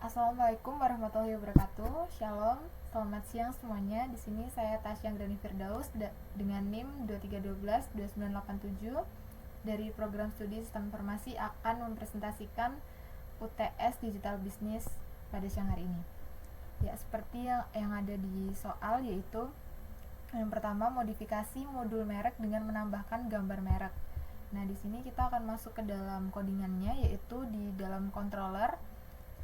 Assalamualaikum warahmatullahi wabarakatuh. Shalom, selamat siang semuanya. Di sini saya Tasya Grani Firdaus dengan NIM 23122987 dari program studi Sistem Informasi akan mempresentasikan UTS Digital Business pada siang hari ini. Ya, seperti yang ada di soal, yaitu yang pertama, modifikasi modul merek dengan menambahkan gambar merek. Nah, di sini kita akan masuk ke dalam codingannya, yaitu di dalam controller.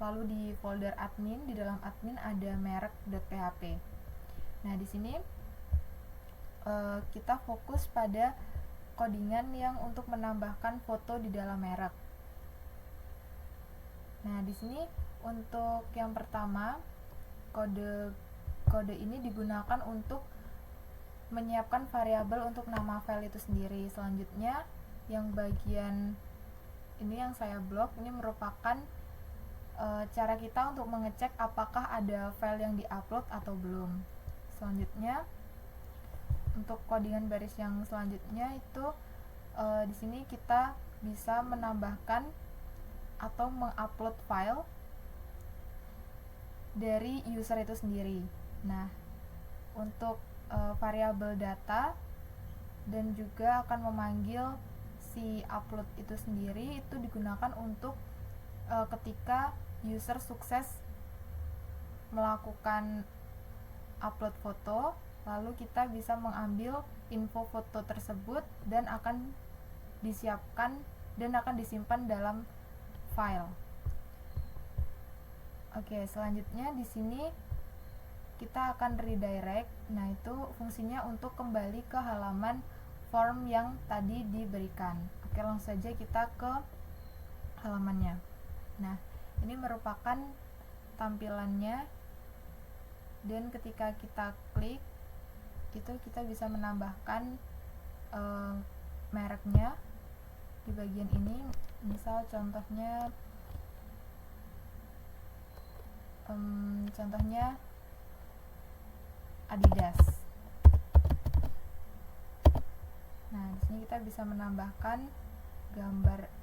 Lalu di folder admin, di dalam admin ada merek.php. Nah, di sini kita fokus pada codingan yang untuk menambahkan foto di dalam merek. Nah, di sini untuk yang pertama, kode ini digunakan untuk menyiapkan variabel untuk nama file itu sendiri. Selanjutnya, yang bagian ini yang saya blok, ini merupakan cara kita untuk mengecek apakah ada file yang diupload atau belum. Selanjutnya, untuk codingan baris yang selanjutnya itu di sini kita bisa menambahkan atau mengupload file dari user itu sendiri. Nah, untuk variabel data dan juga akan memanggil si upload itu sendiri itu digunakan untuk ketika user sukses melakukan upload foto, lalu kita bisa mengambil info foto tersebut dan akan disiapkan dan akan disimpan dalam file. Oke, selanjutnya di sini kita akan redirect. Nah, itu fungsinya untuk kembali ke halaman form yang tadi diberikan. Oke, langsung saja kita ke halamannya. Nah, ini merupakan tampilannya, dan ketika kita klik itu kita bisa menambahkan mereknya di bagian ini. Misal contohnya Adidas. Nah, di sini kita bisa menambahkan gambar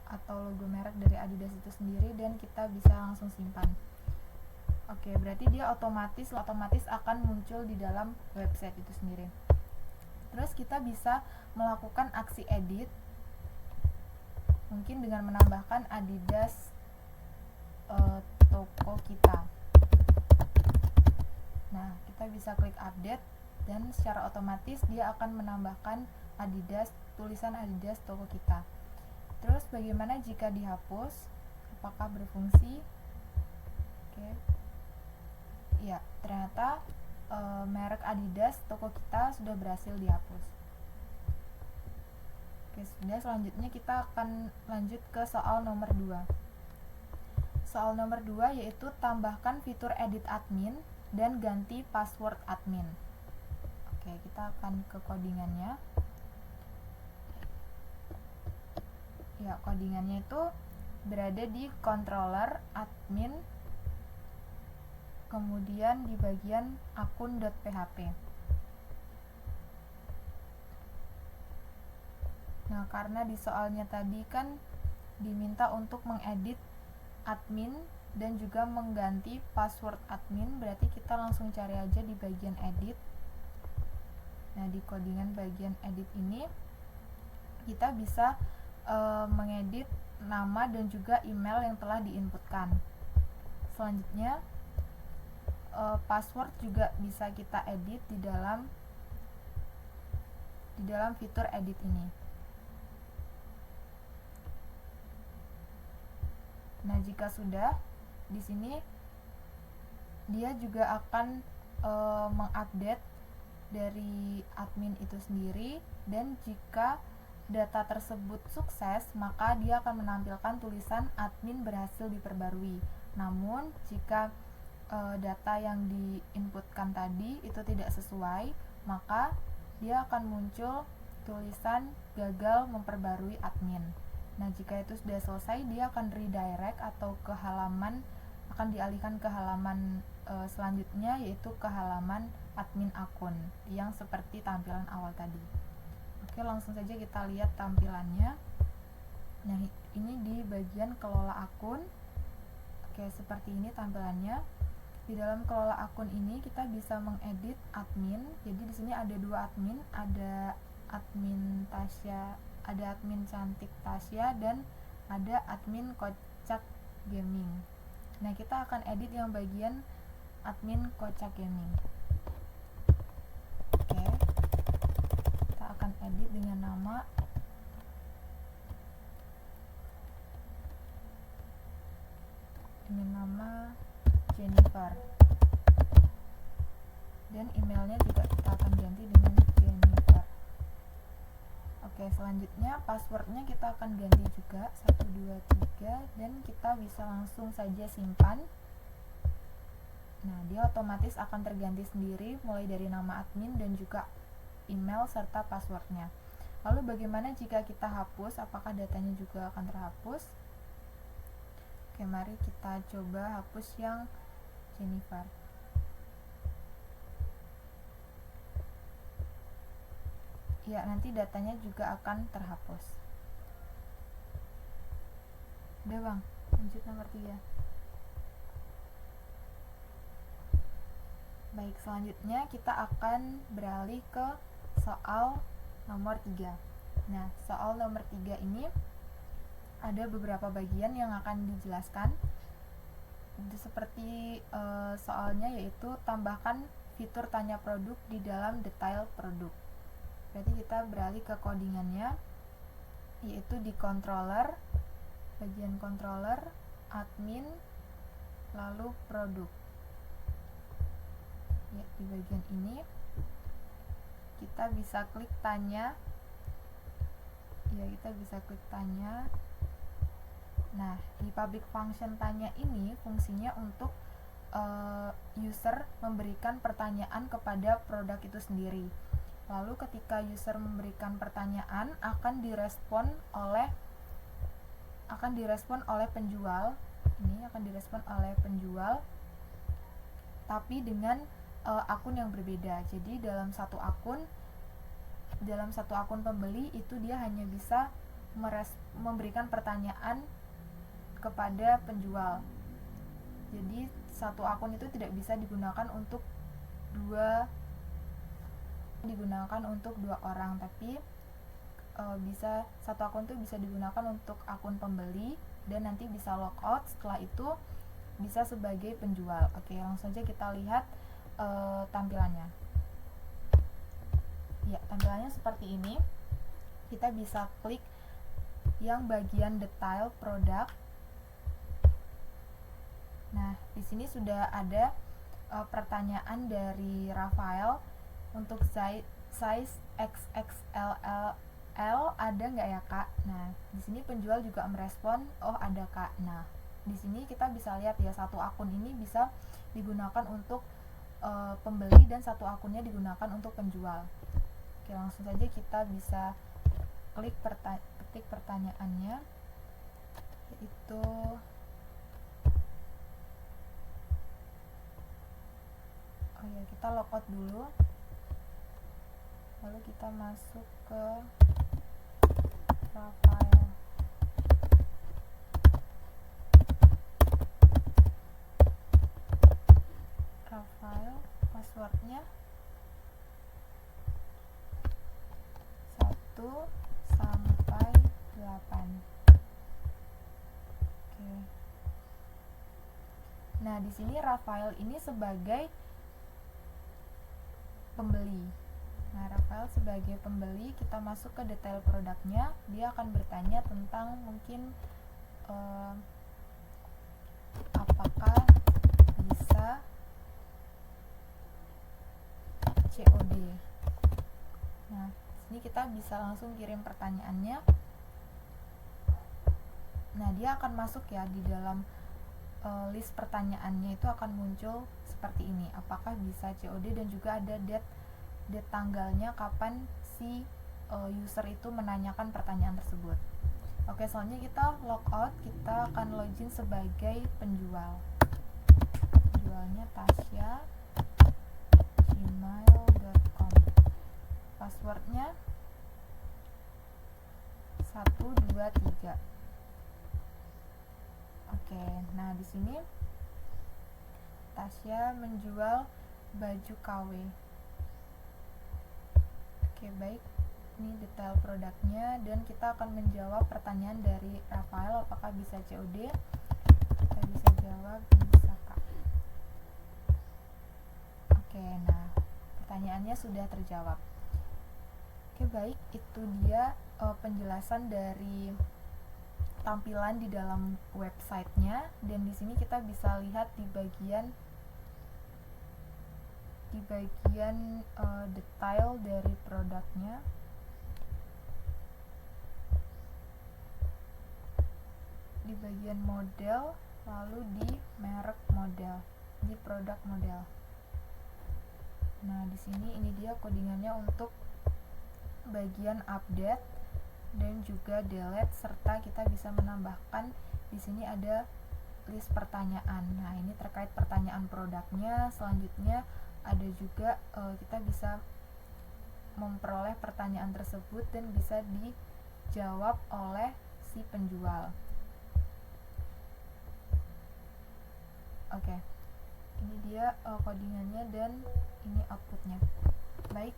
atau logo merek dari Adidas itu sendiri dan kita bisa langsung simpan. Oke, berarti dia otomatis akan muncul di dalam website itu sendiri. Terus kita bisa melakukan aksi edit, mungkin dengan menambahkan Adidas toko kita. Nah, kita bisa klik update dan secara otomatis dia akan menambahkan tulisan Adidas toko kita. Terus bagaimana jika dihapus? Apakah berfungsi? Oke. Ya, ternyata merek Adidas toko kita sudah berhasil dihapus. Oke, sudah. Selanjutnya kita akan lanjut ke soal nomor 2. Soal nomor 2 yaitu tambahkan fitur edit admin dan ganti password admin. Oke, kita akan ke codingannya. Ya, codingannya itu berada di controller admin, kemudian di bagian akun.php. Nah, karena di soalnya tadi kan diminta untuk mengedit admin dan juga mengganti password admin, berarti kita langsung cari aja di bagian edit. Nah, di codingan bagian edit ini kita bisa mengedit nama dan juga email yang telah diinputkan. Selanjutnya, password juga bisa kita edit di dalam fitur edit ini. Nah, jika sudah, di sini dia juga akan mengupdate dari admin itu sendiri, dan jika data tersebut sukses, maka dia akan menampilkan tulisan admin berhasil diperbarui. Namun, jika data yang diinputkan tadi itu tidak sesuai, maka dia akan muncul tulisan gagal memperbarui admin. Nah, jika itu sudah selesai, dia akan redirect atau akan dialihkan ke halaman selanjutnya, yaitu ke halaman admin akun yang seperti tampilan awal tadi. Oke, langsung saja kita lihat tampilannya. Nah, ini di bagian kelola akun. Oke, seperti ini tampilannya. Di dalam kelola akun ini kita bisa mengedit admin. Jadi di sini ada dua admin, ada admin Tasya, ada admin cantik Tasya, dan ada admin kocak gaming. Nah, kita akan edit yang bagian admin kocak gaming. Oke, kita akan edit dengan nama Jennifer, dan emailnya juga kita akan ganti dengan Jennifer. Oke, selanjutnya passwordnya kita akan ganti juga 123, dan kita bisa langsung saja simpan. Nah, dia otomatis akan terganti sendiri mulai dari nama admin dan juga email serta passwordnya. Lalu bagaimana jika kita hapus? Apakah datanya juga akan terhapus? Oke, mari kita coba hapus yang Jennifer. Ya, nanti datanya juga akan terhapus. Udah bang, lanjut nomor 3. Baik, selanjutnya kita akan beralih ke soal nomor 3. Nah, soal nomor 3 ini ada beberapa bagian yang akan dijelaskan. Seperti soalnya, yaitu tambahkan fitur tanya produk di dalam detail produk. Berarti kita beralih ke codingannya, yaitu di controller, bagian controller, admin, lalu produk. Ya, di bagian ini kita bisa klik tanya. Ya, kita bisa klik tanya. Nah, di public function tanya ini fungsinya untuk user memberikan pertanyaan kepada produk itu sendiri. Lalu ketika user memberikan pertanyaan akan direspon oleh penjual. Ini akan direspon oleh penjual, tapi dengan akun yang berbeda. Jadi dalam satu akun pembeli itu dia hanya bisa memberikan pertanyaan kepada penjual. Jadi satu akun itu tidak bisa digunakan untuk dua orang, tapi satu akun itu bisa digunakan untuk akun pembeli dan nanti bisa logout, setelah itu bisa sebagai penjual. Oke, langsung saja kita lihat tampilannya. Ya, tampilannya seperti ini. Kita bisa klik yang bagian detail produk. Nah, di sini sudah ada pertanyaan dari Rafael untuk size XXL ada nggak ya kak? Nah, di sini penjual juga merespon, oh ada kak. Nah, di sini kita bisa lihat ya, satu akun ini bisa digunakan untuk pembeli dan satu akunnya digunakan untuk penjual. Oke, langsung saja kita bisa ketik pertanyaannya, yaitu kita logout dulu, lalu kita masuk ke Rafael, passwordnya 1 sampai 8. Oke. Nah, di sini Rafael ini sebagai pembeli. Nah, Rafael sebagai pembeli, kita masuk ke detail produknya. Dia akan bertanya tentang mungkin apakah bisa COD. Nah, sini kita bisa langsung kirim pertanyaannya. Nah, dia akan masuk ya di dalam list pertanyaannya, itu akan muncul seperti ini, apakah bisa COD, dan juga ada date tanggalnya kapan si user itu menanyakan pertanyaan tersebut. Oke, selanjutnya kita logout, kita akan login sebagai penjual. Penjualnya Tasya gmail.com. Passwordnya 123. Oke, nah di sini Tasya menjual baju KW. Oke, baik. Ini detail produknya dan kita akan menjawab pertanyaan dari Rafael, apakah bisa COD? Kita bisa jawab bisa, Kak. Oke, nah pertanyaannya sudah terjawab. Oke, baik, itu dia penjelasan dari tampilan di dalam websitenya, dan di sini kita bisa lihat di bagian detail dari produknya. Di bagian model, lalu di merek model, di produk model. Nah, di sini ini dia codingannya untuk bagian update dan juga delete, serta kita bisa menambahkan di sini ada list pertanyaan. Nah, ini terkait pertanyaan produknya. Selanjutnya ada juga kita bisa memperoleh pertanyaan tersebut dan bisa dijawab oleh si penjual. Oke, ini dia codingannya dan ini outputnya. Baik,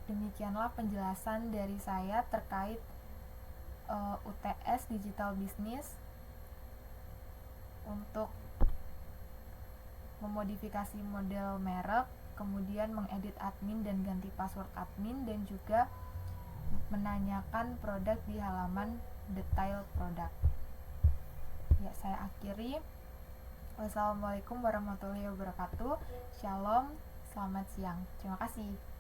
demikianlah penjelasan dari saya terkait UTS Digital Business untuk memodifikasi model merek, kemudian mengedit admin dan ganti password admin, dan juga menanyakan produk di halaman detail produk. Ya, saya akhiri. Wassalamualaikum warahmatullahi wabarakatuh. Shalom, selamat siang. Terima kasih.